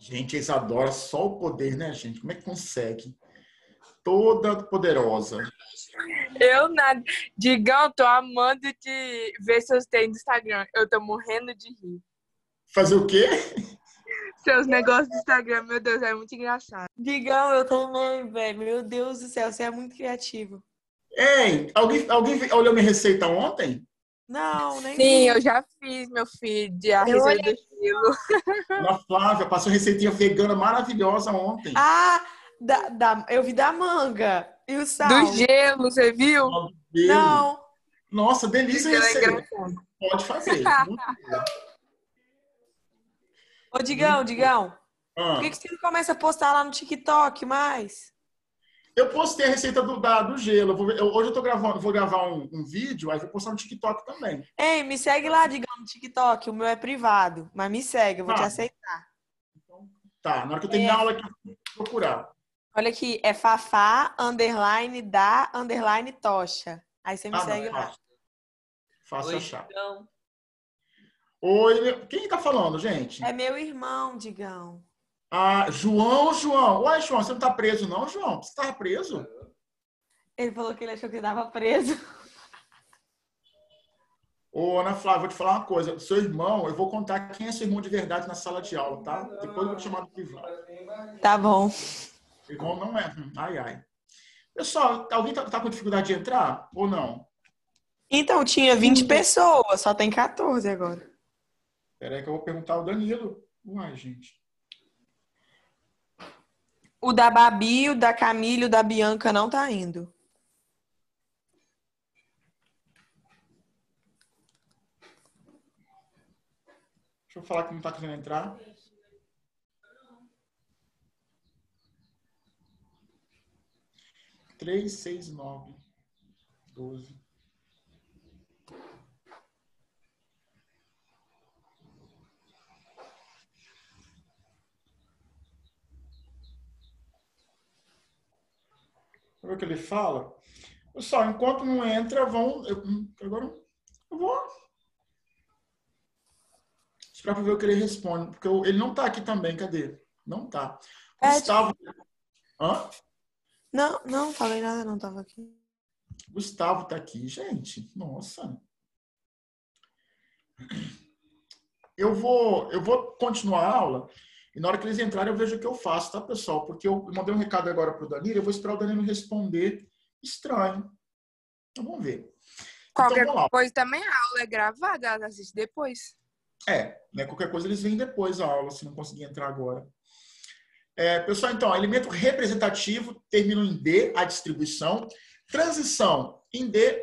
Gente, eles adoram só o poder, né, gente? Como é que consegue? Toda poderosa. Eu nada. Digão, tô amando de ver seus treinos do Instagram. Eu tô morrendo de rir. Fazer o quê? Seus negócios do Instagram, meu Deus, é muito engraçado. Digão, eu também, velho. Meu Deus do céu, você é muito criativo. Ei, alguém olhou minha receita ontem? Não, nem Sim, vi. eu já fiz, meu filho, a Eu receita olhei. do estilo. A Flávia passou receitinha vegana maravilhosa ontem. Ah, eu vi da manga. E o Do sal? gelo, você viu? Meu Deus. Não. Nossa, Do delícia a gelo é receita. engraçado. Pode fazer. Muito boa. Ô, Digão, Muito boa. Digão. Por que Ah, você não começa a postar lá no TikTok mais? eu postei a receita do gelo. Hoje eu tô gravando, vou gravar um vídeo, aí vou postar no TikTok também. Ei, me segue lá, Digão, no TikTok. O meu é privado, mas me segue, eu vou te Tá, aceitar. tá. Na hora que eu terminar a aula aqui, eu vou procurar. Olha aqui, é Fafá, underline, da, underline, tocha. Aí você me Ah, não, segue lá. fácil. Fácil achar. Digão. Oi, quem tá falando, gente? É meu irmão, Digão. Ah, João. Ué, João, você não tá preso, não, João? Você tava preso? Ele falou que ele achou que ele estava preso. Ô, Ana Flávia, vou te falar uma coisa. Seu irmão, eu vou contar quem é seu irmão de verdade na sala de aula, tá? Depois eu vou te chamar do privado. Tá bom. Seu irmão não é. Ai, ai. Pessoal, alguém tá com dificuldade de entrar ou não? Então, tinha 20 pessoas, só tem 14 agora. Espera aí que eu vou perguntar ao Danilo. Uai, gente. O da Babi, o da Camila, o da Bianca não tá indo. Deixa eu falar que não tá querendo entrar. Três, 6, 9, 12. Vamos ver o que ele fala. Pessoal, enquanto não entra, agora eu vou esperar para ver o que ele responde. Porque ele não tá aqui também. Cadê? Não tá. Gustavo. Hã? Não falei nada, não tava aqui. Gustavo tá aqui, gente. Nossa. Eu vou continuar a aula e na hora que eles entrarem eu vejo o que eu faço, tá, pessoal? Porque eu mandei um recado agora pro Danilo, eu vou esperar o Danilo responder. Estranho. Então vamos ver. Então Qualquer vamos lá. coisa também, a aula é gravada, ela assiste depois. Né? Qualquer coisa eles vêm depois a aula, se não conseguir entrar agora. Pessoal, então, elemento representativo, termina em D, a distribuição. Transição em D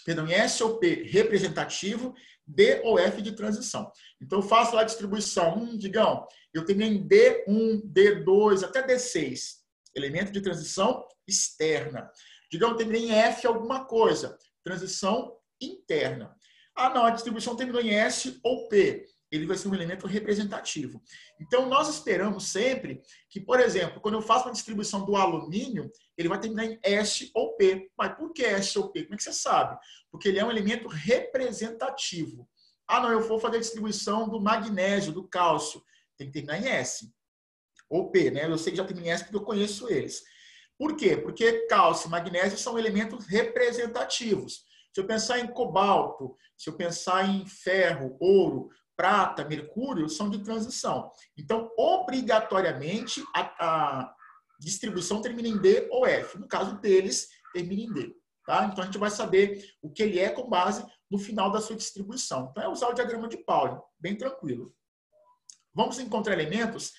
em S ou P, representativo, D ou F de transição. Então, eu faço lá a distribuição. Digão, eu termino em D1, D2, até D6. Elemento de transição externa. Digão, eu terminei em F alguma coisa. Transição interna. Ah, não, a distribuição terminou em S ou P. Ele vai ser um elemento representativo. Então, nós esperamos sempre que, por exemplo, quando eu faço uma distribuição do alumínio, ele vai terminar em S ou P. Mas por que S ou P? Como é que você sabe? Porque ele é um elemento representativo. Ah, não, eu vou fazer a distribuição do magnésio, do cálcio. Tem que terminar em S ou P, né? Eu sei que já terminei em S porque eu conheço eles. Por quê? Porque cálcio e magnésio são elementos representativos. Se eu pensar em cobalto, se eu pensar em ferro, ouro, prata, mercúrio, são de transição. Então, obrigatoriamente, a distribuição termina em D ou F. No caso deles, termina em D. Tá? Então, a gente vai saber o que ele é com base no final da sua distribuição. Então, é usar o diagrama de Pauli, bem tranquilo. Vamos encontrar elementos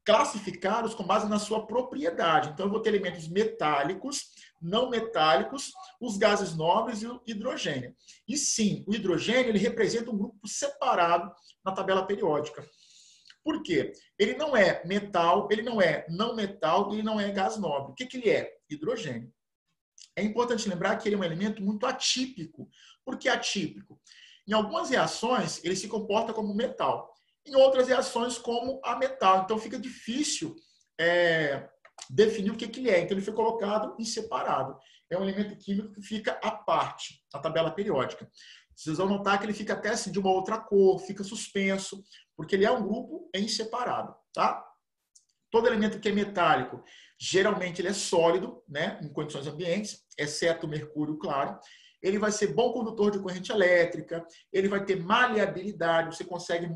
classificados com base na sua propriedade. Então, eu vou ter elementos metálicos, não metálicos, os gases nobres e o hidrogênio. E sim, o hidrogênio ele representa um grupo separado na tabela periódica. Por quê? Ele não é metal, ele não é não metal, ele não é gás nobre. O que ele é? Hidrogênio. É importante lembrar que ele é um elemento muito atípico. Por que atípico? Em algumas reações, ele se comporta como metal. Em outras reações, como a metal. Então, fica difícil definir o que ele é. Então, ele foi colocado em separado. É um elemento químico que fica à parte, na tabela periódica. Vocês vão notar que ele fica até assim de uma outra cor, fica suspenso, porque ele é um grupo em separado, tá? Todo elemento que é metálico, geralmente ele é sólido, né, em condições ambientes, exceto o mercúrio, claro. Ele vai ser bom condutor de corrente elétrica, ele vai ter maleabilidade, você consegue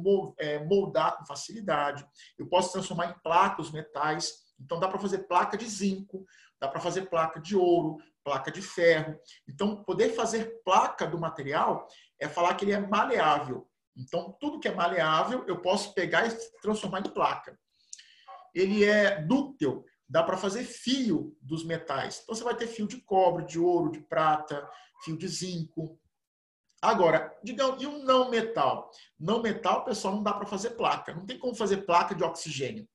moldar com facilidade. Eu posso transformar em placa os metais, então dá para fazer placa de zinco, dá para fazer placa de ouro, placa de ferro. Então, poder fazer placa do material é falar que ele é maleável. Então, tudo que é maleável, eu posso pegar e transformar em placa. Ele é dúctil, dá para fazer fio dos metais. Então, você vai ter fio de cobre, de ouro, de prata, fio de zinco. Agora, digamos, e um não metal? Não metal, pessoal, não dá para fazer placa. Não tem como fazer placa de oxigênio.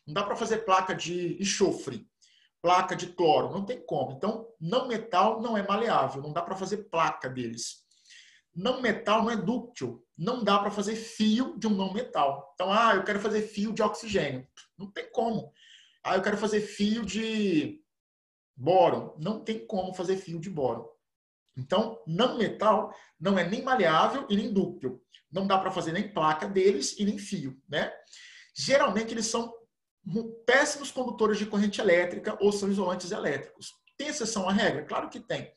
Não dá para fazer placa de enxofre, placa de cloro. Não tem como. Então, não metal não é maleável. Não dá para fazer placa deles. Não metal não é dúctil. Não dá para fazer fio de um não metal. Então, eu quero fazer fio de oxigênio. Não tem como. Eu quero fazer fio de boro. Não tem como fazer fio de boro. Então, não metal não é nem maleável e nem dúctil. Não dá para fazer nem placa deles e nem fio, né? Geralmente, eles são péssimos condutores de corrente elétrica ou são isolantes elétricos. Tem exceção à regra? Claro que tem.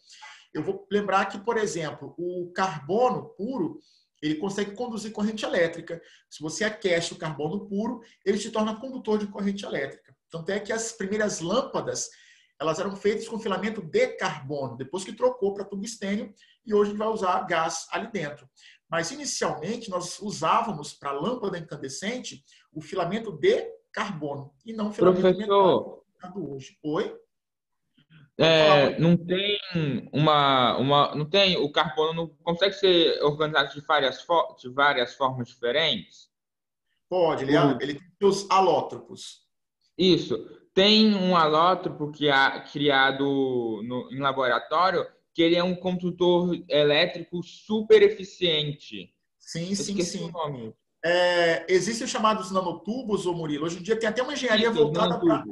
Eu vou lembrar que, por exemplo, o carbono puro, ele consegue conduzir corrente elétrica. Se você aquece o carbono puro, ele se torna condutor de corrente elétrica. Tanto é que as primeiras lâmpadas, elas eram feitas com filamento de carbono, depois que trocou para tungstênio, e hoje a gente vai usar gás ali dentro. Mas, inicialmente, nós usávamos para lâmpada incandescente o filamento de carbono, e não o filamento metálico hoje. Oi? Não tem não tem o carbono não consegue ser organizado de várias formas diferentes? Pode, ele tem os alótropos. Isso. Tem um alótropo que é criado em laboratório que ele é um condutor elétrico super eficiente. Sim. O nome. Existem os chamados nanotubos, ô Murilo. Hoje em dia tem até uma engenharia voltada para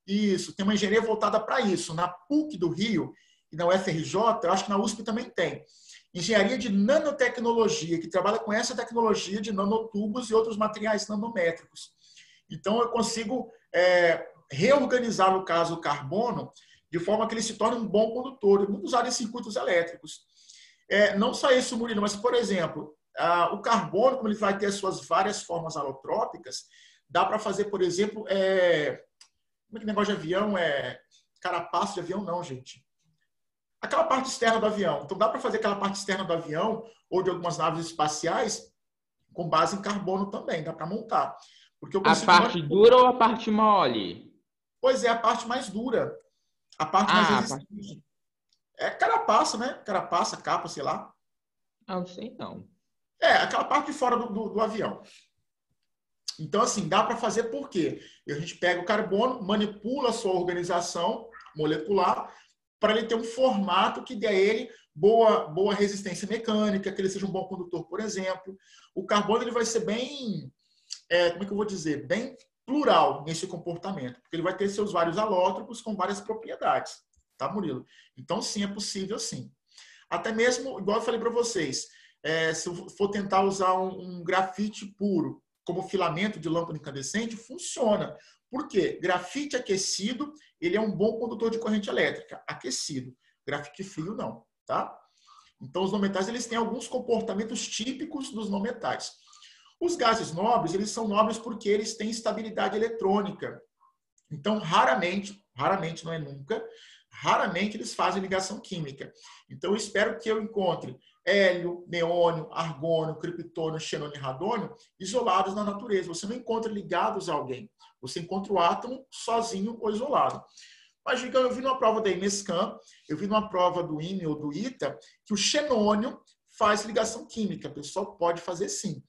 isso. Tem uma engenharia voltada para isso. Na PUC do Rio e na UFRJ, eu acho que na USP também tem. Engenharia de nanotecnologia, que trabalha com essa tecnologia de nanotubos e outros materiais nanométricos. Então, eu consigo reorganizar, no caso, o carbono, de forma que ele se torne um bom condutor, muito usado em circuitos elétricos. Não só isso, Murilo, mas, por exemplo, o carbono, como ele vai ter as suas várias formas alotrópicas, dá para fazer, por exemplo, como é que negócio de avião carapaço de avião, não, gente. Aquela parte externa do avião. Então, dá para fazer aquela parte externa do avião ou de algumas naves espaciais com base em carbono também, dá para montar. Porque a parte dura ou a parte mole? Pois é, a parte mais dura. A parte mais resistente. É carapaça, né? Carapaça, capa, sei lá. Não sei não. Aquela parte de fora do avião. Então, assim, dá para fazer por quê? A gente pega o carbono, manipula a sua organização molecular para ele ter um formato que dê a ele boa resistência mecânica, que ele seja um bom condutor, por exemplo. O carbono ele vai ser bem, como é que eu vou dizer? Bem plural nesse comportamento, porque ele vai ter seus vários alótropos com várias propriedades. Tá, Murilo? Então, sim, é possível, sim. Até mesmo, igual eu falei para vocês, se eu for tentar usar um grafite puro como filamento de lâmpada incandescente, funciona. Por quê? Grafite aquecido, ele é um bom condutor de corrente elétrica, aquecido. Grafite frio, não, tá? Então, os não metais, eles têm alguns comportamentos típicos dos não metais. Os gases nobres, eles são nobres porque eles têm estabilidade eletrônica. Então, raramente, não é nunca, raramente eles fazem ligação química. Então, eu espero que eu encontre hélio, neônio, argônio, criptônio, xenônio e radônio isolados na natureza. Você não encontra ligados a alguém. Você encontra o átomo sozinho ou isolado. Mas, digamos, eu vi numa prova da Imescan, eu vi numa prova do IME ou do ITA, que o xenônio faz ligação química. O pessoal pode fazer sim.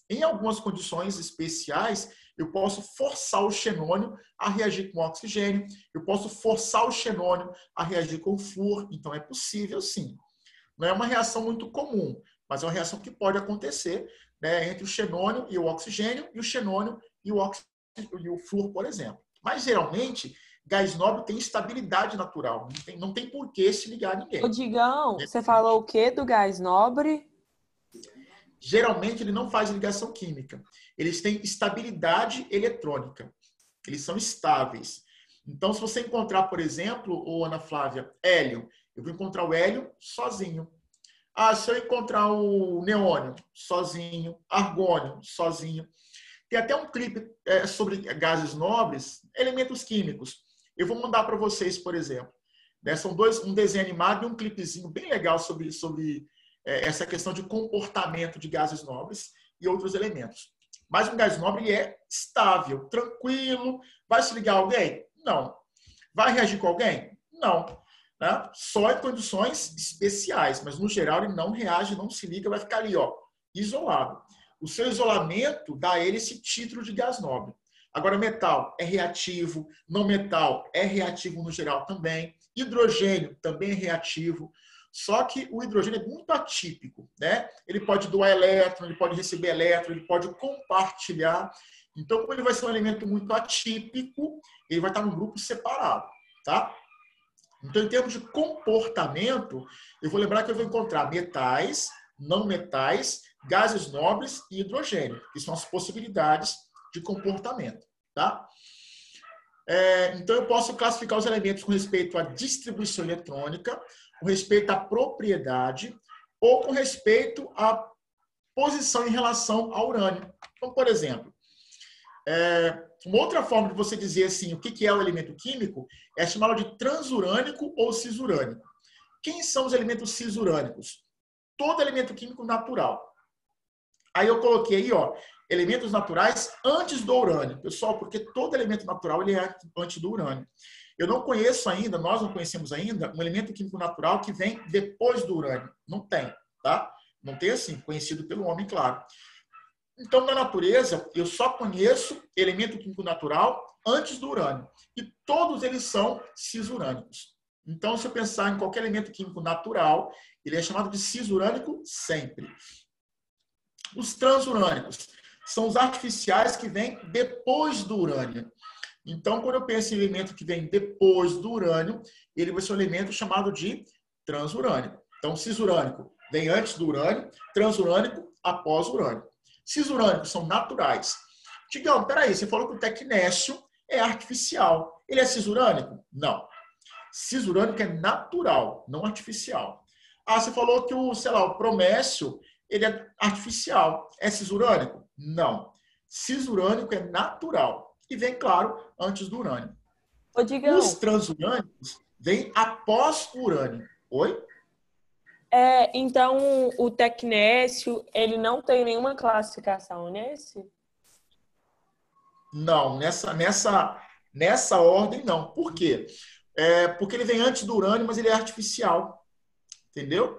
Em algumas condições especiais, eu posso forçar o xenônio a reagir com o oxigênio, eu posso forçar o xenônio a reagir com o flúor. Então, é possível sim. Não é uma reação muito comum, mas é uma reação que pode acontecer, né, entre o xenônio e o oxigênio, e o xenônio e o flúor, por exemplo. Mas, geralmente, Gás nobre tem estabilidade natural. Não tem por que se ligar a ninguém. Ô, Digão, você falou o quê do gás nobre? Geralmente, ele não faz ligação química. Eles têm estabilidade eletrônica. Eles são estáveis. Então, se você encontrar, por exemplo, ô Ana Flávia, hélio, eu vou encontrar o hélio sozinho. Ah, se eu encontrar o neônio sozinho, argônio sozinho. Tem até um clipe sobre gases nobres, elementos químicos. Eu vou mandar para vocês, por exemplo. São um desenho animado e um clipezinho bem legal sobre essa questão de comportamento de gases nobres e outros elementos. Mas um gás nobre ele é estável, tranquilo. Vai se ligar a alguém? Não. Vai reagir com alguém? Não. Né? Só em condições especiais, mas no geral ele não reage, não se liga, vai ficar ali, ó, isolado. O seu isolamento dá a ele esse título de gás nobre. Agora, metal é reativo, não metal é reativo no geral também, hidrogênio também é reativo, só que o hidrogênio é muito atípico, né? Ele pode doar elétron, ele pode receber elétron, ele pode compartilhar. Então, como ele vai ser um elemento muito atípico, ele vai estar num grupo separado, tá? Então, em termos de comportamento, eu vou lembrar que eu vou encontrar metais, não metais, gases nobres e hidrogênio, que são as possibilidades de comportamento, tá? Então, eu posso classificar os elementos com respeito à distribuição eletrônica, com respeito à propriedade ou com respeito à posição em relação ao urânio. Então, por exemplo, uma outra forma de você dizer assim, o que é o elemento químico é chamá-lo de transurânico ou cisurânico. Quem são os elementos cisurânicos? Todo elemento químico natural. Aí eu coloquei aí, ó, elementos naturais antes do urânio. Pessoal, porque todo elemento natural ele é antes do urânio. Eu não conheço ainda, nós não conhecemos ainda, um elemento químico natural que vem depois do urânio. Não tem, tá? Não tem assim, conhecido pelo homem, claro. Então, na natureza, eu só conheço elemento químico natural antes do urânio. E todos eles são cisurânicos. Então, se eu pensar em qualquer elemento químico natural, ele é chamado de cisurânico sempre. Os transurânicos são os artificiais que vêm depois do urânio. Então, quando eu penso em elemento que vem depois do urânio, ele vai ser um elemento chamado de transurânico. Então, cisurânico vem antes do urânio, transurânico após o urânio. Cisurânicos são naturais. Digão, peraí, você falou que o tecnécio é artificial. Ele é cisurânico? Não. Cisurânico é natural, não artificial. Ah, você falou que o promécio, ele é artificial. É cisurânico? Não. Cisurânico é natural. E vem, claro, antes do urânio. Ô, Digão. Os transurânicos vêm após o urânio. Oi? Então, o tecnécio, ele não tem nenhuma classificação nesse? Não, nessa ordem não. Por quê? Porque ele vem antes do urânio, mas ele é artificial. Entendeu?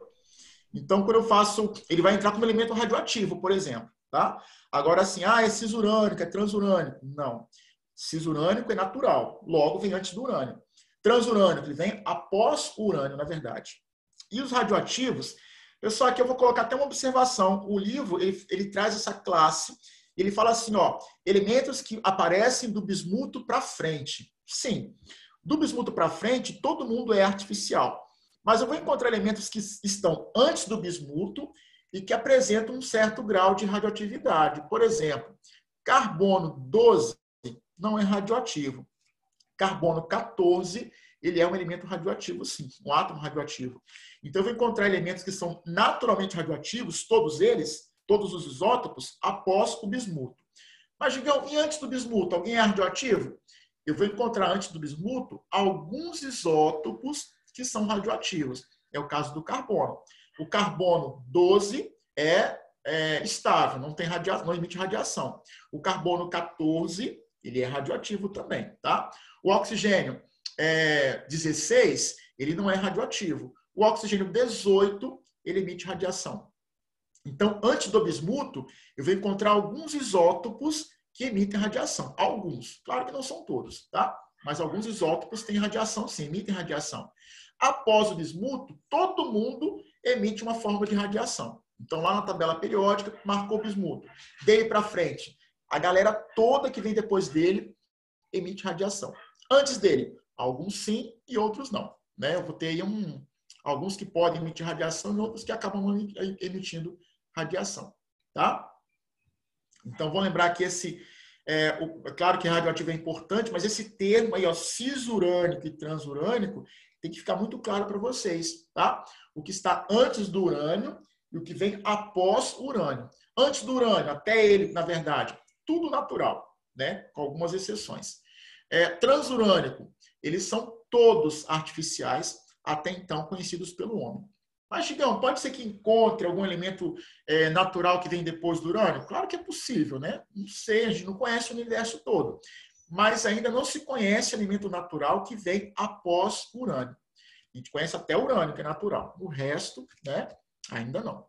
Então, quando eu faço... Ele vai entrar como elemento radioativo, por exemplo. Tá? Agora, assim, é cisurânico, é transurânico. Não. Cisurânico é natural. Logo, vem antes do urânio. Transurânico, ele vem após o urânio, na verdade. E os radioativos, pessoal, aqui eu vou colocar até uma observação. O livro, ele traz essa classe, ele fala assim, ó, elementos que aparecem do bismuto para frente. Sim, do bismuto para frente, todo mundo é artificial. Mas eu vou encontrar elementos que estão antes do bismuto e que apresentam um certo grau de radioatividade. Por exemplo, carbono 12 não é radioativo. Carbono 14, ele é um elemento radioativo, sim, um átomo radioativo. Então, eu vou encontrar elementos que são naturalmente radioativos, todos eles, todos os isótopos, após o bismuto. Mas, digamos, e antes do bismuto, alguém é radioativo? Eu vou encontrar antes do bismuto alguns isótopos que são radioativos. É o caso do carbono. O carbono 12 é estável, não emite radiação. O carbono 14, ele é radioativo também, tá? O oxigênio 16, ele não é radioativo. O oxigênio 18, ele emite radiação. Então, antes do bismuto, eu vou encontrar alguns isótopos que emitem radiação. Alguns. Claro que não são todos, tá? Mas alguns isótopos têm radiação, sim, emitem radiação. Após o bismuto, todo mundo emite uma forma de radiação. Então, lá na tabela periódica, marcou o bismuto. Dele para frente, a galera toda que vem depois dele emite radiação. Antes dele, alguns sim e outros não. Né? Eu vou ter aí alguns que podem emitir radiação e outros que acabam emitindo radiação. Tá? Então, vou lembrar que claro que radioativo é importante, mas esse termo aí, ó, cisurânico e transurânico, tem que ficar muito claro para vocês, tá? O que está antes do urânio e o que vem após o urânio. Antes do urânio, até ele, na verdade, tudo natural, né? Com algumas exceções. Transurânico, eles são todos artificiais, até então conhecidos pelo homem. Mas, Chigão, pode ser que encontre algum elemento natural que vem depois do urânio? Claro que é possível, né? Não sei, a gente não conhece o universo todo. Mas ainda não se conhece elemento natural que vem após o urânio. A gente conhece até o urânio, que é natural. O resto, né, ainda não.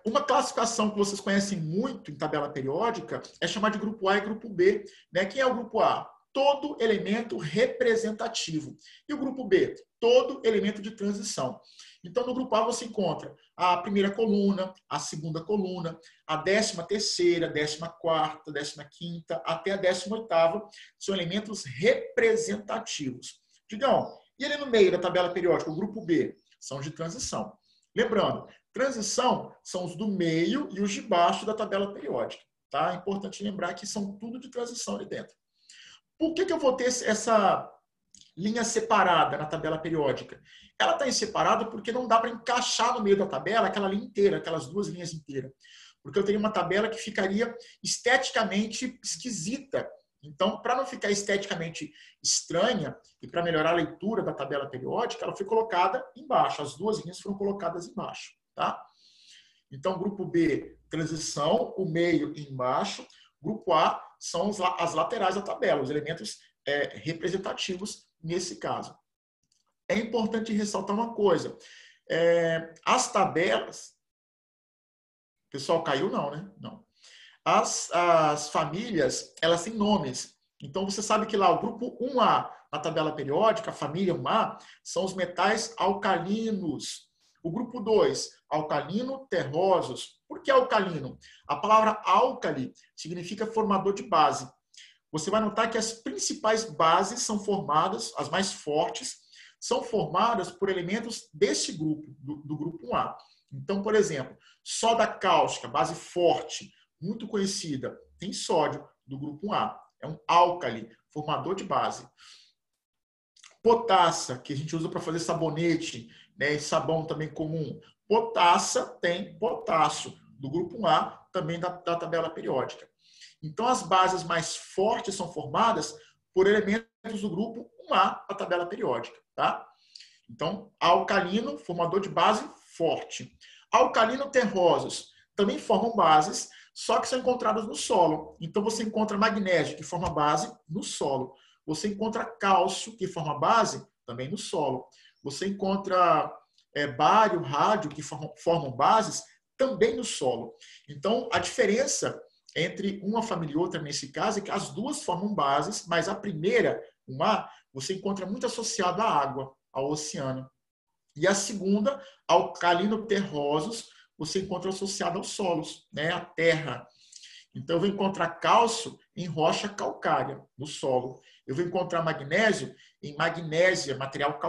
Uma classificação que vocês conhecem muito em tabela periódica é chamada de grupo A e grupo B. Né? Quem é o grupo A? Todo elemento representativo. E o grupo B? Todo elemento de transição. Então, no grupo A você encontra a primeira coluna, a segunda coluna, a 13ª, 14ª, 15ª, até a 18ª, são elementos representativos. Digam, e ali no meio da tabela periódica, o grupo B, são os de transição. Lembrando, transição são os do meio e os de baixo da tabela periódica. Tá? É importante lembrar que são tudo de transição ali dentro. Por que eu vou ter essa linha separada na tabela periódica? Ela está separada porque não dá para encaixar no meio da tabela aquela linha inteira, aquelas duas linhas inteiras. Porque eu teria uma tabela que ficaria esteticamente esquisita. Então, para não ficar esteticamente estranha e para melhorar a leitura da tabela periódica, ela foi colocada embaixo. As duas linhas foram colocadas embaixo. Tá? Então, grupo B, transição, o meio e embaixo. Grupo A são as laterais da tabela, os elementos representativos nesse caso. É importante ressaltar uma coisa. As tabelas... O pessoal caiu? Não, né? Não. As famílias, elas têm nomes. Então, você sabe que lá o grupo 1A, na tabela periódica, a família 1A, são os metais alcalinos. O grupo 2, alcalino terrosos. Por que alcalino? A palavra álcali significa formador de base. Você vai notar que as principais bases são formadas, as mais fortes, são formadas por elementos desse grupo, do grupo 1A. Então, por exemplo, soda cáustica, base forte, muito conhecida, tem sódio do grupo 1A. É um álcali, formador de base. Potassa, que a gente usa para fazer sabonete, né, e sabão também comum. Potassa tem potássio, do grupo 1A, também da tabela periódica. Então, as bases mais fortes são formadas por elementos do grupo 1A da tabela periódica. Tá? Então, alcalino, formador de base forte. Alcalino terrosos também formam bases, só que são encontrados no solo. Então, você encontra magnésio, que forma base, no solo. Você encontra cálcio, que forma base, também no solo. Você encontra bário, rádio, que formam bases, também no solo. Então, a diferença entre uma família e outra, nesse caso, é que as duas formam bases, mas a primeira, uma, você encontra muito associada à água, ao oceano. E a segunda, alcalino terrosos, você encontra associada aos solos, né, à terra. Então, eu vou encontrar cálcio em rocha calcária, no solo. Eu vou encontrar magnésio em magnésia, material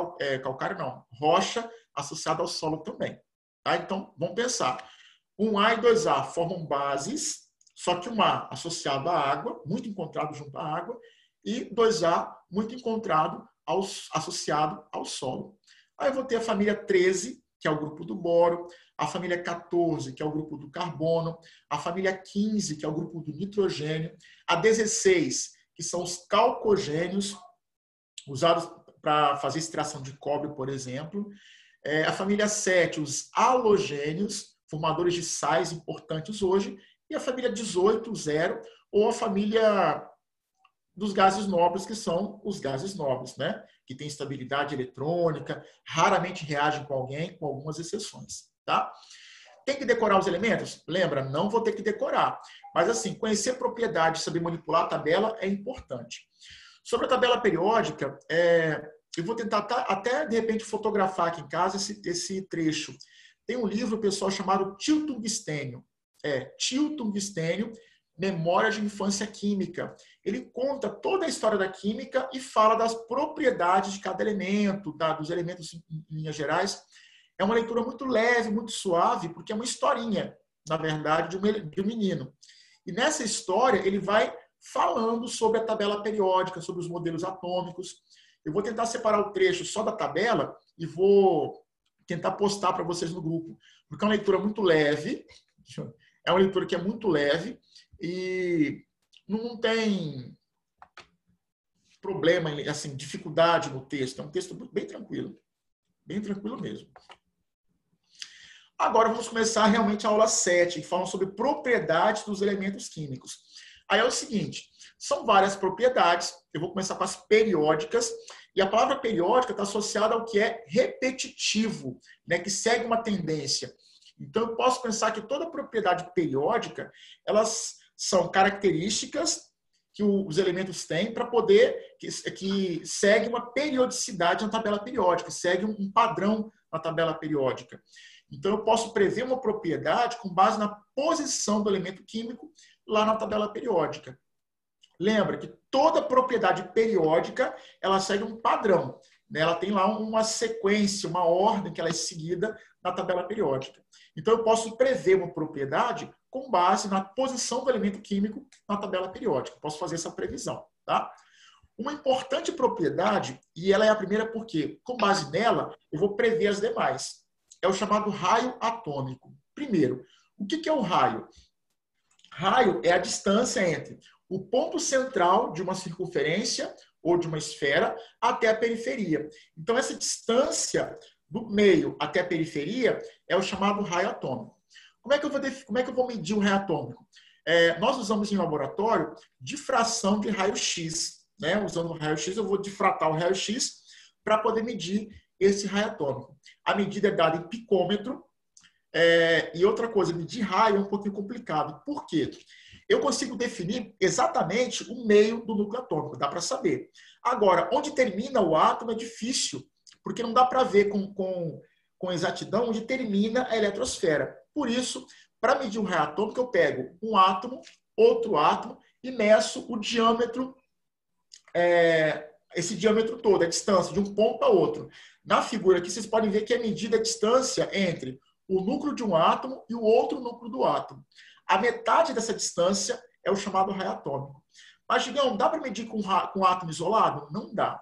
calcário não, rocha associada ao solo também. Tá? Então, vamos pensar. 1A e 2A formam bases, só que 1A associado à água, muito encontrado junto à água, e 2A muito encontrado associado ao solo. Aí eu vou ter a família 13, que é o grupo do boro, a família 14, que é o grupo do carbono, a família 15, que é o grupo do nitrogênio, a 16, que são os calcogênios, usados para fazer extração de cobre, por exemplo, a família 7, os halogênios, formadores de sais importantes hoje, e a família 18, 0, ou a família dos gases nobres, que são os gases nobres, né? Que tem estabilidade eletrônica, raramente reagem com alguém, com algumas exceções. Tá? Tem que decorar os elementos? Lembra, não vou ter que decorar. Mas, assim, conhecer propriedades, saber manipular a tabela é importante. Sobre a tabela periódica, eu vou tentar até, de repente, fotografar aqui em casa esse trecho. Tem um livro, pessoal, chamado Tio Tungstênio. Tio Tungstênio, Memória de Infância Química. Ele conta toda a história da química e fala das propriedades de cada elemento, dos elementos em linhas gerais. É uma leitura muito leve, muito suave, porque é uma historinha, na verdade, de um menino. E nessa história, ele vai falando sobre a tabela periódica, sobre os modelos atômicos. Eu vou tentar separar o trecho só da tabela e vou tentar postar para vocês no grupo, porque é uma leitura muito leve, é uma leitura que é muito leve e não tem problema, assim, dificuldade no texto. É um texto bem tranquilo mesmo. Agora vamos começar realmente a aula 7, que fala sobre propriedades dos elementos químicos. Aí é o seguinte, são várias propriedades, eu vou começar com as periódicas, e a palavra periódica está associada ao que é repetitivo, né, que segue uma tendência. Então, eu posso pensar que toda propriedade periódica, elas são características que os elementos têm para poder, que segue uma periodicidade na tabela periódica, segue um padrão na tabela periódica. Então, eu posso prever uma propriedade com base na posição do elemento químico lá na tabela periódica. Lembra que toda propriedade periódica, ela segue um padrão, né? Ela tem lá uma sequência, uma ordem que ela é seguida na tabela periódica. Então, eu posso prever uma propriedade com base na posição do elemento químico na tabela periódica. Posso fazer essa previsão, tá? Uma importante propriedade, e ela é a primeira porque, com base nela, eu vou prever as demais. É o chamado raio atômico. Primeiro, o que é o raio? Raio é a distância entre o ponto central de uma circunferência ou de uma esfera até a periferia. Então, essa distância do meio até a periferia é o chamado raio atômico. Como é que eu vou medir o raio atômico? Nós usamos em laboratório difração de raio-x. Né? Usando o raio-x, eu vou difratar o raio-x para poder medir esse raio atômico. A medida é dada em picômetro. E outra coisa, medir raio é um pouquinho complicado. Por quê? Eu consigo definir exatamente o meio do núcleo atômico, dá para saber. Agora, onde termina o átomo é difícil, porque não dá para ver com exatidão onde termina a eletrosfera. Por isso, para medir o raio atômico, eu pego um átomo, outro átomo, e meço o diâmetro, esse diâmetro todo, a distância de um ponto a outro. Na figura aqui, vocês podem ver que é medida a distância entre o núcleo de um átomo e o outro núcleo do átomo. A metade dessa distância é o chamado raio atômico. Mas, Gigão, dá para medir com átomo isolado? Não dá.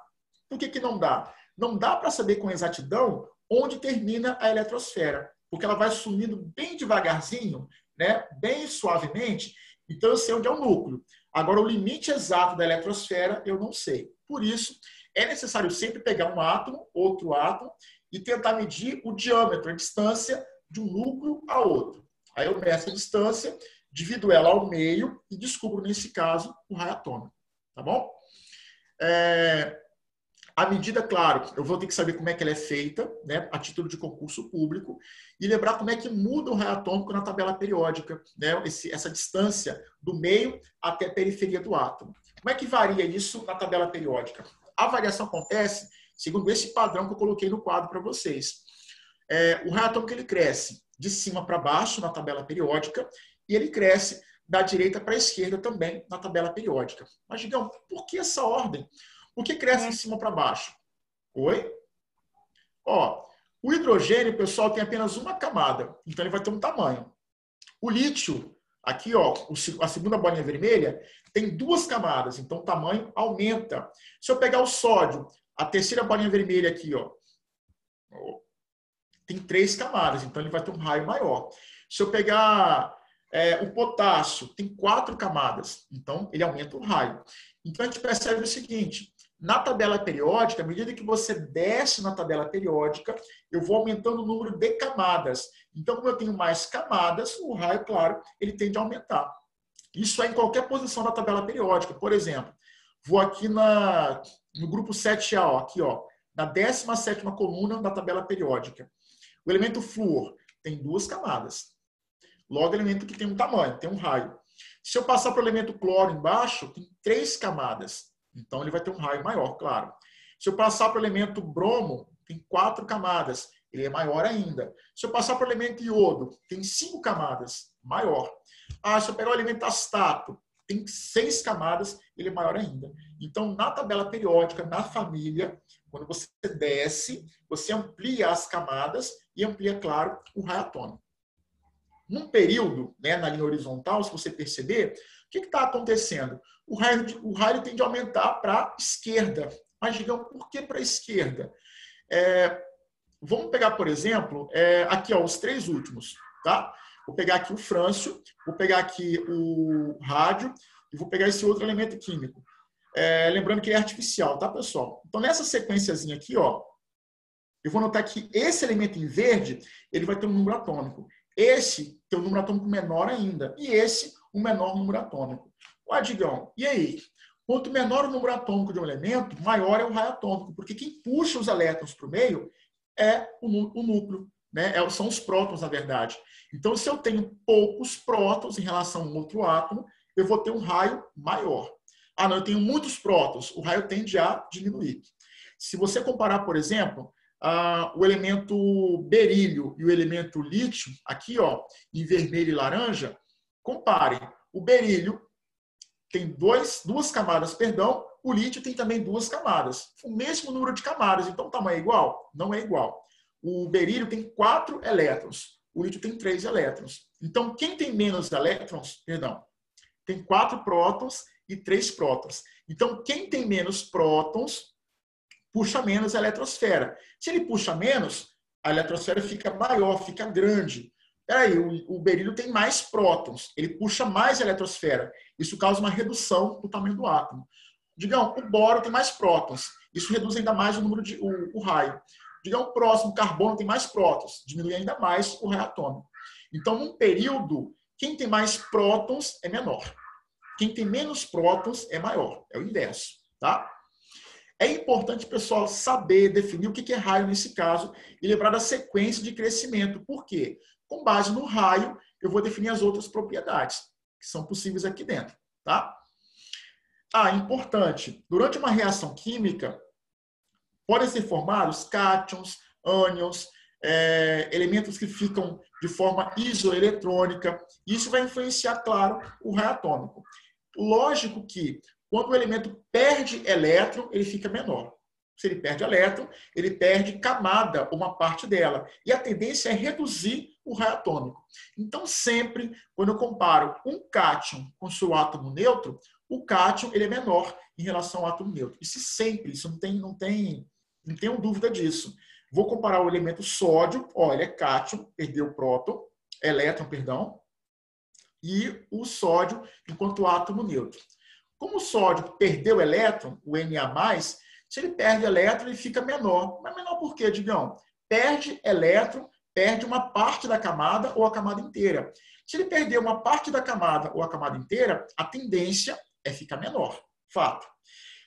Por que não dá? Não dá para saber com exatidão onde termina a eletrosfera, porque ela vai sumindo bem devagarzinho, né? Bem suavemente, então eu sei onde é o núcleo. Agora, o limite exato da eletrosfera eu não sei. Por isso, é necessário sempre pegar um átomo, outro átomo, e tentar medir o diâmetro, a distância de um núcleo a outro. Aí eu meço a distância, divido ela ao meio e descubro, nesse caso, o raio atômico. Tá bom? A medida, claro, eu vou ter que saber como é que ela é feita, né, a título de concurso público, e lembrar como é que muda o raio atômico na tabela periódica, né, essa distância do meio até a periferia do átomo. Como é que varia isso na tabela periódica? A variação acontece segundo esse padrão que eu coloquei no quadro para vocês. O raio atômico ele cresce de cima para baixo na tabela periódica e ele cresce da direita para a esquerda também na tabela periódica. Mas, Gigão, por que essa ordem? Por que cresce de cima para baixo? Oi? Ó, o hidrogênio, pessoal, tem apenas uma camada, então ele vai ter um tamanho. O lítio, aqui, ó, a segunda bolinha vermelha, tem duas camadas, então o tamanho aumenta. Se eu pegar o sódio, a terceira bolinha vermelha aqui, ó, tem 3 camadas, então ele vai ter um raio maior. Se eu pegar o potássio, tem 4 camadas, então ele aumenta o raio. Então a gente percebe o seguinte, na tabela periódica, à medida que você desce na tabela periódica, eu vou aumentando o número de camadas. Então, como eu tenho mais camadas, o raio, claro, ele tende a aumentar. Isso é em qualquer posição da tabela periódica. Por exemplo, vou aqui no grupo 7A, ó, aqui, ó, na 17ª coluna da tabela periódica. O elemento flúor tem 2 camadas. Logo, elemento que tem um tamanho, tem um raio. Se eu passar para o elemento cloro embaixo, tem 3 camadas. Então, ele vai ter um raio maior, claro. Se eu passar para o elemento bromo, tem 4 camadas. Ele é maior ainda. Se eu passar para o elemento iodo, tem 5 camadas. maior. Ah, se eu pegar o elemento astato, tem 6 camadas, ele é maior ainda. Então, na tabela periódica, na família, quando você desce, você amplia as camadas e amplia, claro, o raio atômico. Num período, né, na linha horizontal, se você perceber, o que está acontecendo? O raio tende a aumentar para a esquerda. Mas, digamos, por que para a esquerda? Vamos pegar, por exemplo, aqui ó, os 3 últimos. Tá? Vou pegar aqui o frâncio, vou pegar aqui o rádio e vou pegar esse outro elemento químico. Lembrando que ele é artificial, tá, pessoal? Então, nessa sequenciazinha aqui, ó, eu vou notar que esse elemento em verde, ele vai ter um número atômico. Esse tem um número atômico menor ainda. E esse, um menor número atômico. Ué, Digão, e aí? Quanto menor o número atômico de um elemento, maior é o raio atômico. Porque quem puxa os elétrons para o meio é o núcleo. Né? São os prótons, na verdade. Então, se eu tenho poucos prótons em relação a um outro átomo, eu vou ter um raio maior. Ah, não, eu tenho muitos prótons. O raio tende a diminuir. Se você comparar, por exemplo, o elemento berílio e o elemento lítio, aqui ó, em vermelho e laranja, comparem. O berílio tem duas camadas, perdão, o lítio tem também 2 camadas. O mesmo número de camadas, então o tamanho é igual? Não é igual. O berílio tem 4 elétrons, o lítio tem 3 elétrons. Então, quem tem menos elétrons, perdão, tem 4 prótons e 3 prótons. Então, quem tem menos prótons puxa menos a eletrosfera. Se ele puxa menos, a eletrosfera fica maior, fica grande. Peraí, o berílio tem mais prótons, ele puxa mais a eletrosfera. Isso causa uma redução do tamanho do átomo. Digamos, o boro tem mais prótons, isso reduz ainda mais o número de o raio. Digamos, o próximo, o carbono tem mais prótons, diminui ainda mais o raio atômico. Então, num período, quem tem mais prótons é menor. Quem tem menos prótons é maior, é o inverso, tá? É importante, pessoal, saber definir o que é raio nesse caso e lembrar da sequência de crescimento. Por quê? Com base no raio, eu vou definir as outras propriedades que são possíveis aqui dentro, tá? Importante, durante uma reação química, podem ser formados cátions, ânions, elementos que ficam de forma isoeletrônica. Isso vai influenciar, claro, o raio atômico. Lógico que, quando o elemento perde elétron, ele fica menor. Se ele perde elétron, ele perde camada, uma parte dela. E a tendência é reduzir o raio atômico. Então, sempre, quando eu comparo um cátion com seu átomo neutro, o cátion ele é menor em relação ao átomo neutro. Isso sempre, isso não tenho dúvida disso. Vou comparar o elemento sódio, ó, ele é cátion, perdeu elétron, perdão, e o sódio enquanto átomo neutro. Como o sódio perdeu elétron, o Na+, se ele perde elétron, ele fica menor. Mas menor por quê, Digão? Perde elétron, perde uma parte da camada ou a camada inteira. Se ele perder uma parte da camada ou a camada inteira, a tendência é ficar menor. Fato.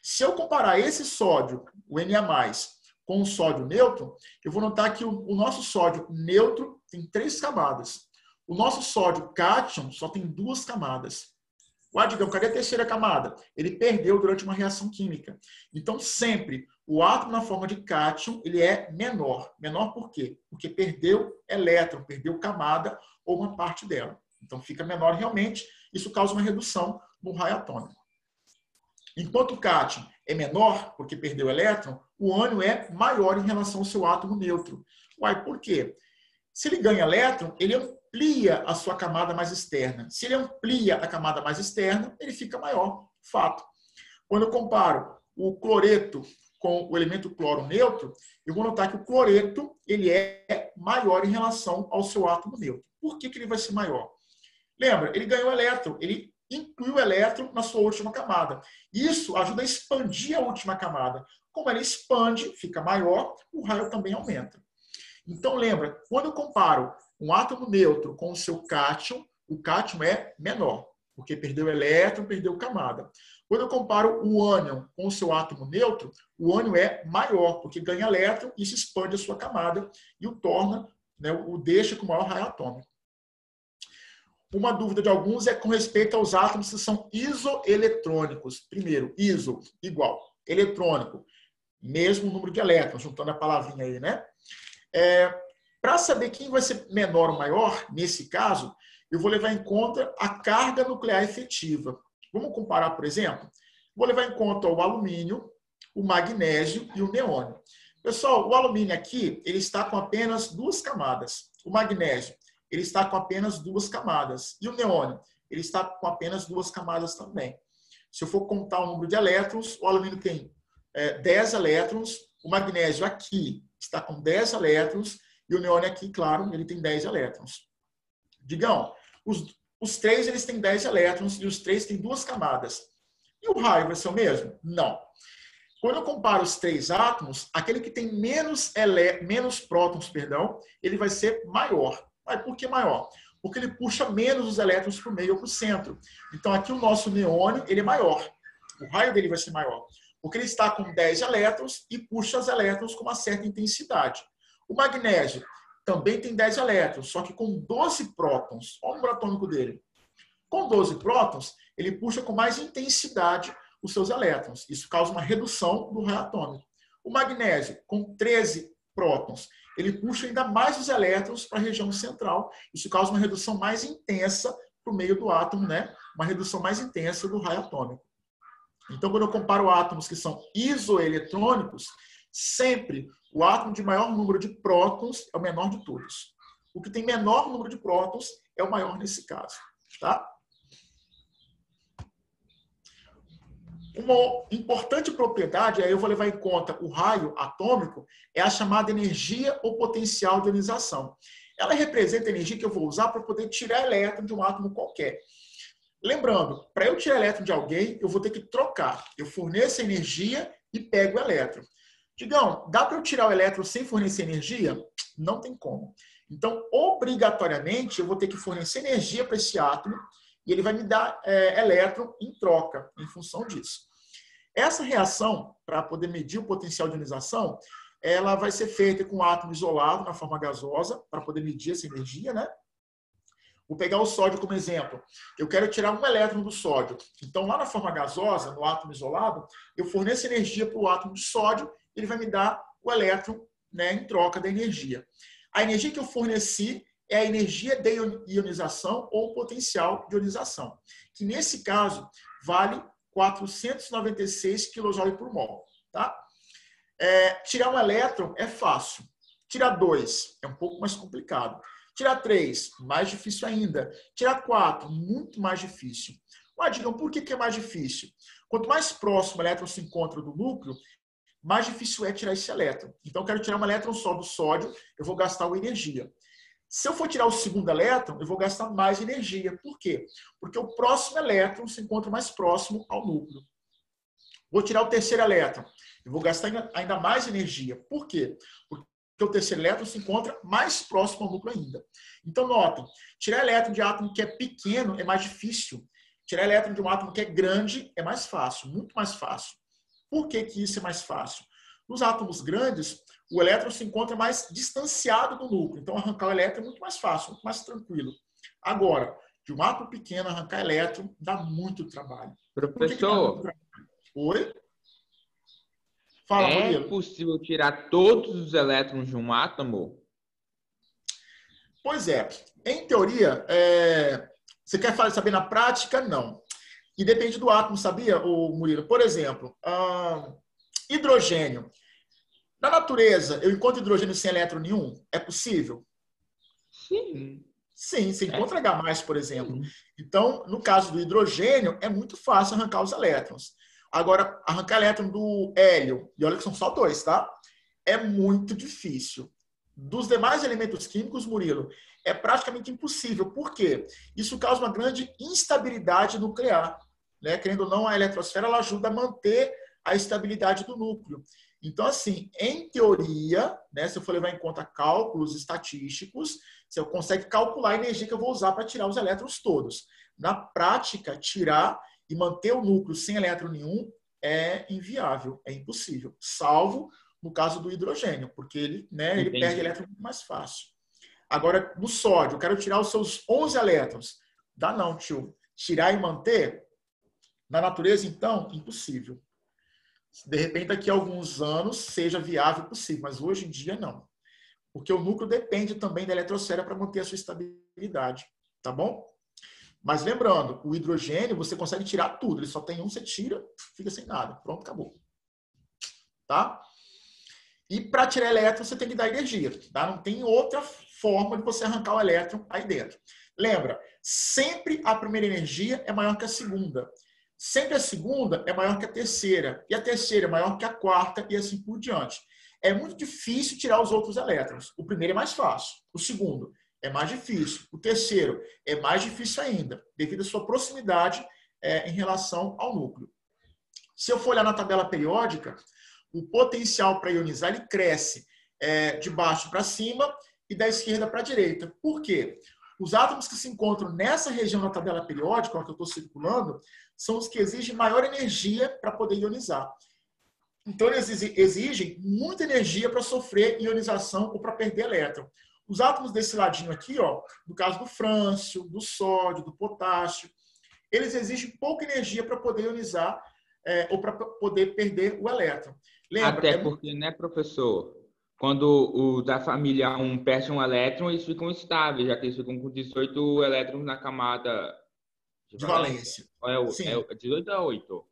Se eu comparar esse sódio, o Na+, com o sódio neutro, eu vou notar que o nosso sódio neutro tem 3 camadas. O nosso sódio cátion só tem 2 camadas. Digão, cadê a terceira camada? Ele perdeu durante uma reação química. Então, sempre, o átomo na forma de cátion, ele é menor. Menor por quê? Porque perdeu elétron, perdeu camada ou uma parte dela. Então, fica menor realmente. Isso causa uma redução no raio atômico. Enquanto o cátion é menor, porque perdeu elétron, o ânion é maior em relação ao seu átomo neutro. Por quê? Se ele ganha elétron, ele amplia a sua camada mais externa. Se ele amplia a camada mais externa, ele fica maior. Fato. Quando eu comparo o cloreto com o elemento cloro neutro, eu vou notar que o cloreto ele é maior em relação ao seu átomo neutro. Por que ele vai ser maior? Lembra, ele ganhou elétron, ele inclui o elétron na sua última camada. Isso ajuda a expandir a última camada. Como ela expande, fica maior, o raio também aumenta. Então, lembra, quando eu comparo um átomo neutro com o seu cátion, o cátion é menor, porque perdeu elétron, perdeu camada. Quando eu comparo o ânion com o seu átomo neutro, o ânion é maior, porque ganha elétron e se expande a sua camada e o torna, né, o deixa com maior raio atômico. Uma dúvida de alguns é com respeito aos átomos que são isoeletrônicos. Primeiro, iso, igual. Eletrônico, mesmo número de elétrons, juntando a palavrinha aí, né? Para saber quem vai ser menor ou maior, nesse caso, eu vou levar em conta a carga nuclear efetiva. Vamos comparar, por exemplo? Vou levar em conta o alumínio, o magnésio e o neônio. Pessoal, o alumínio aqui, ele está com apenas 2 camadas. O magnésio, ele está com apenas 2 camadas. E o neônio, ele está com apenas 2 camadas também. Se eu for contar o número de elétrons, o alumínio tem 10 elétrons, o magnésio aqui está com 10 elétrons e o neônio aqui, claro, ele tem 10 elétrons. Digam, os 3 eles têm 10 elétrons e os 3 têm 2 camadas. E o raio vai ser o mesmo? Não. Quando eu comparo os 3 átomos, aquele que tem menos prótons, ele vai ser maior. Mas por que maior? Porque ele puxa menos os elétrons para o meio ou para o centro. Então aqui o nosso neônio ele é maior. O raio dele vai ser maior. Porque ele está com 10 elétrons e puxa os elétrons com uma certa intensidade. O magnésio também tem 10 elétrons, só que com 12 prótons. Olha o número atômico dele. Com 12 prótons, ele puxa com mais intensidade os seus elétrons. Isso causa uma redução do raio atômico. O magnésio, com 13 prótons, ele puxa ainda mais os elétrons para a região central. Isso causa uma redução mais intensa para o meio do átomo, né? Uma redução mais intensa do raio atômico. Então, quando eu comparo átomos que são isoeletrônicos, sempre o átomo de maior número de prótons é o menor de todos. O que tem menor número de prótons é o maior nesse caso. Tá? Uma importante propriedade, aí eu vou levar em conta o raio atômico, é a chamada energia ou potencial de ionização. Ela representa a energia que eu vou usar para poder tirar elétron de um átomo qualquer. Lembrando, para eu tirar elétron de alguém, eu vou ter que trocar. Eu forneço energia e pego o elétron. Digam, dá para eu tirar o elétron sem fornecer energia? Não tem como. Então, obrigatoriamente, eu vou ter que fornecer energia para esse átomo e ele vai me dar elétron em troca, em função disso. Essa reação, para poder medir o potencial de ionização, ela vai ser feita com um átomo isolado na forma gasosa, para poder medir essa energia, né? Vou pegar o sódio como exemplo. Eu quero tirar um elétron do sódio. Então, lá na forma gasosa, no átomo isolado, eu forneço energia para o átomo de sódio, ele vai me dar o elétron, né, em troca da energia. A energia que eu forneci é a energia de ionização ou potencial de ionização, que nesse caso vale 496 kJ por mol. Tá? Tirar um elétron é fácil. Tirar 2 é um pouco mais complicado. Tirar 3, mais difícil ainda. Tirar 4, muito mais difícil. Mas digam, por que é mais difícil? Quanto mais próximo o elétron se encontra do núcleo, mais difícil é tirar esse elétron. Então, eu quero tirar um elétron só do sódio, eu vou gastar uma energia. Se eu for tirar o segundo elétron, eu vou gastar mais energia. Por quê? Porque o próximo elétron se encontra mais próximo ao núcleo. Vou tirar o terceiro elétron, eu vou gastar ainda mais energia. Por quê? Porque o terceiro elétron se encontra mais próximo ao núcleo ainda. Então, notem, tirar elétron de átomo que é pequeno é mais difícil. Tirar elétron de um átomo que é grande é mais fácil, muito mais fácil. Por que isso é mais fácil? Nos átomos grandes, o elétron se encontra mais distanciado do núcleo. Então, arrancar o elétron é muito mais fácil, muito mais tranquilo. Agora, de um átomo pequeno, arrancar elétron dá muito trabalho. Professor, oi? Fala, Murilo. É possível tirar todos os elétrons de um átomo? Pois é. Em teoria, você quer saber na prática? Não. E depende do átomo, sabia, Murilo? Por exemplo, hidrogênio. Na natureza, eu encontro hidrogênio sem elétron nenhum? É possível? Sim. Sim, você encontra H+, por exemplo. Então, no caso do hidrogênio, é muito fácil arrancar os elétrons. Agora, arrancar elétron do hélio, e olha que são só 2, tá? É muito difícil. Dos demais elementos químicos, Murilo, é praticamente impossível. Por quê? Isso causa uma grande instabilidade nuclear. Né? Querendo ou não, a eletrosfera ela ajuda a manter a estabilidade do núcleo. Então, assim, em teoria, né, se eu for levar em conta cálculos estatísticos, você consegue calcular a energia que eu vou usar para tirar os elétrons todos. Na prática, tirar e manter o núcleo sem elétron nenhum é inviável, é impossível. Salvo no caso do hidrogênio, porque ele perde elétron muito mais fácil. Agora, no sódio, eu quero tirar os seus 11 elétrons. Dá não, tio. Tirar e manter? Na natureza, então, impossível. De repente, daqui a alguns anos, seja viável possível, mas hoje em dia, não. Porque o núcleo depende também da eletrosfera para manter a sua estabilidade. Tá bom? Mas lembrando, o hidrogênio você consegue tirar tudo. Ele só tem um, você tira, fica sem nada. Pronto, acabou. Tá? E para tirar elétron, você tem que dar energia. Tá? Não tem outra forma de você arrancar o elétron aí dentro. Lembra, sempre a primeira energia é maior que a segunda. Sempre a segunda é maior que a terceira. E a terceira é maior que a quarta e assim por diante. É muito difícil tirar os outros elétrons. O primeiro é mais fácil. O segundo é mais difícil. O terceiro é mais difícil ainda, devido à sua proximidade em relação ao núcleo. Se eu for olhar na tabela periódica, o potencial para ionizar ele cresce de baixo para cima e da esquerda para a direita. Por quê? Os átomos que se encontram nessa região da tabela periódica, que eu estou circulando, são os que exigem maior energia para poder ionizar. Então, eles exigem muita energia para sofrer ionização ou para perder elétron. Os átomos desse ladinho aqui, ó, no caso do frâncio, do sódio, do potássio, eles exigem pouca energia para poder ionizar ou para poder perder o elétron. Lembra? Até porque, né, professor? Quando o da família 1 perde um elétron, eles ficam estáveis, já que eles ficam com 18 elétrons na camada de valência. Sim. É 18 ou 8?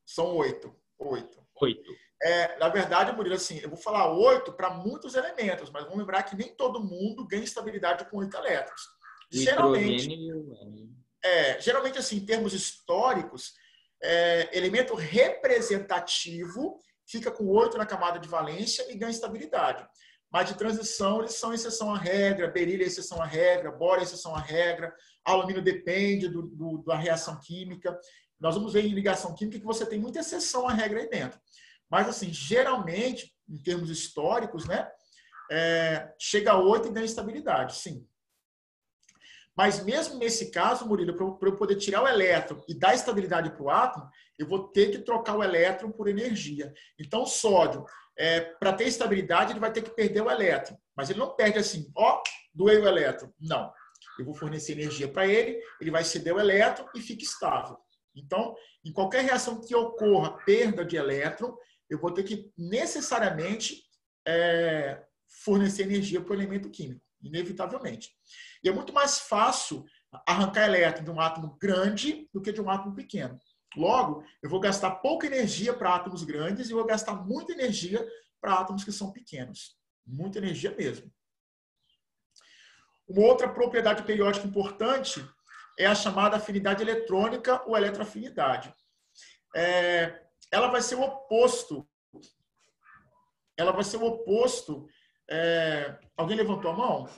São 8. 8. Na verdade, Murilo, assim, eu vou falar 8 para muitos elementos, mas vamos lembrar que nem todo mundo ganha estabilidade com 8 elétrons. Geralmente, assim, em termos históricos, elemento representativo fica com 8 na camada de valência e ganha estabilidade. Mas de transição, eles são exceção à regra, berílio é exceção à regra, bório é exceção à regra, alumínio depende da reação química. Nós vamos ver em ligação química que você tem muita exceção à regra aí dentro. Mas, assim, geralmente, em termos históricos, né, chega a 8 e ganha estabilidade, sim. Mas mesmo nesse caso, Murilo, para eu poder tirar o elétron e dar estabilidade para o átomo, eu vou ter que trocar o elétron por energia. Então, o sódio, para ter estabilidade, ele vai ter que perder o elétron. Mas ele não perde assim, ó, doei o elétron. Não. Eu vou fornecer energia para ele, ele vai ceder o elétron e fica estável. Então, em qualquer reação que ocorra perda de elétron, eu vou ter que necessariamente fornecer energia para o elemento químico, inevitavelmente. E é muito mais fácil arrancar elétron de um átomo grande do que de um átomo pequeno. Logo, eu vou gastar pouca energia para átomos grandes e vou gastar muita energia para átomos que são pequenos. Muita energia mesmo. Uma outra propriedade periódica importante é a chamada afinidade eletrônica ou eletroafinidade. Ela vai ser o oposto. Alguém levantou a mão?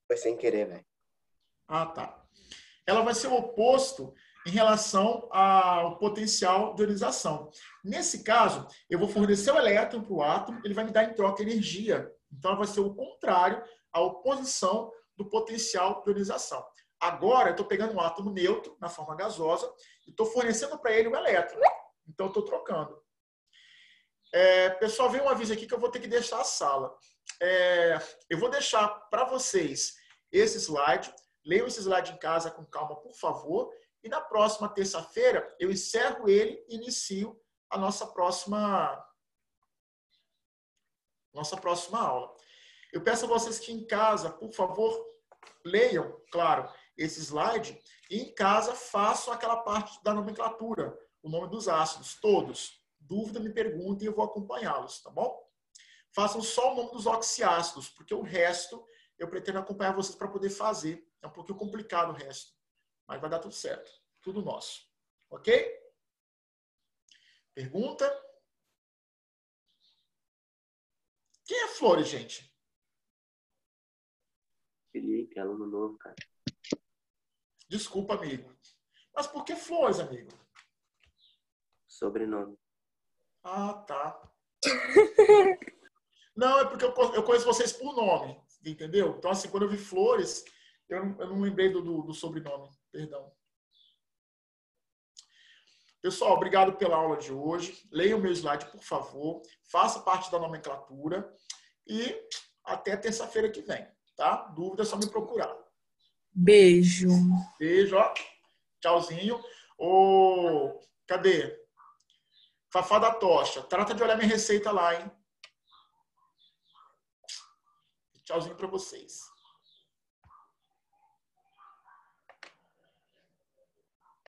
Foi sem querer, velho. Ah, tá. Ela vai ser o oposto em relação ao potencial de ionização. Nesse caso, eu vou fornecer o elétron para o átomo, ele vai me dar em troca energia. Então, ela vai ser o contrário, a oposição do potencial de ionização. Agora, eu estou pegando um átomo neutro, na forma gasosa, e estou fornecendo para ele o elétron. Então, eu estou trocando. Pessoal, veio um aviso aqui que eu vou ter que deixar a sala. Eu vou deixar para vocês esse slide. Leiam esse slide em casa com calma, por favor. E na próxima terça-feira, eu encerro ele e inicio a nossa próxima aula. Eu peço a vocês que em casa, por favor, leiam, claro, esse slide e em casa façam aquela parte da nomenclatura, o nome dos ácidos, todos. Dúvida, me perguntem e eu vou acompanhá-los, tá bom? Façam só o nome dos oxiácidos, porque o resto eu pretendo acompanhar vocês para poder fazer. É um pouquinho complicado o resto, mas vai dar tudo certo. Tudo nosso. Ok? Pergunta? Quem é Flores, gente? Felipe, aluno novo, cara. Desculpa, amigo. Mas por que Flores, amigo? Sobrenome. Ah, tá. Não, é porque eu conheço vocês por nome, entendeu? Então, assim, quando eu vi Flores, eu não lembrei do sobrenome. Perdão. Pessoal, obrigado pela aula de hoje. Leia o meu slide, por favor. Faça parte da nomenclatura. E até terça-feira que vem, tá? Dúvida é só me procurar. Beijo. Beijo, ó. Tchauzinho. Cadê? Fafá da Tocha. Trata de olhar minha receita lá, hein? Tchauzinho pra vocês.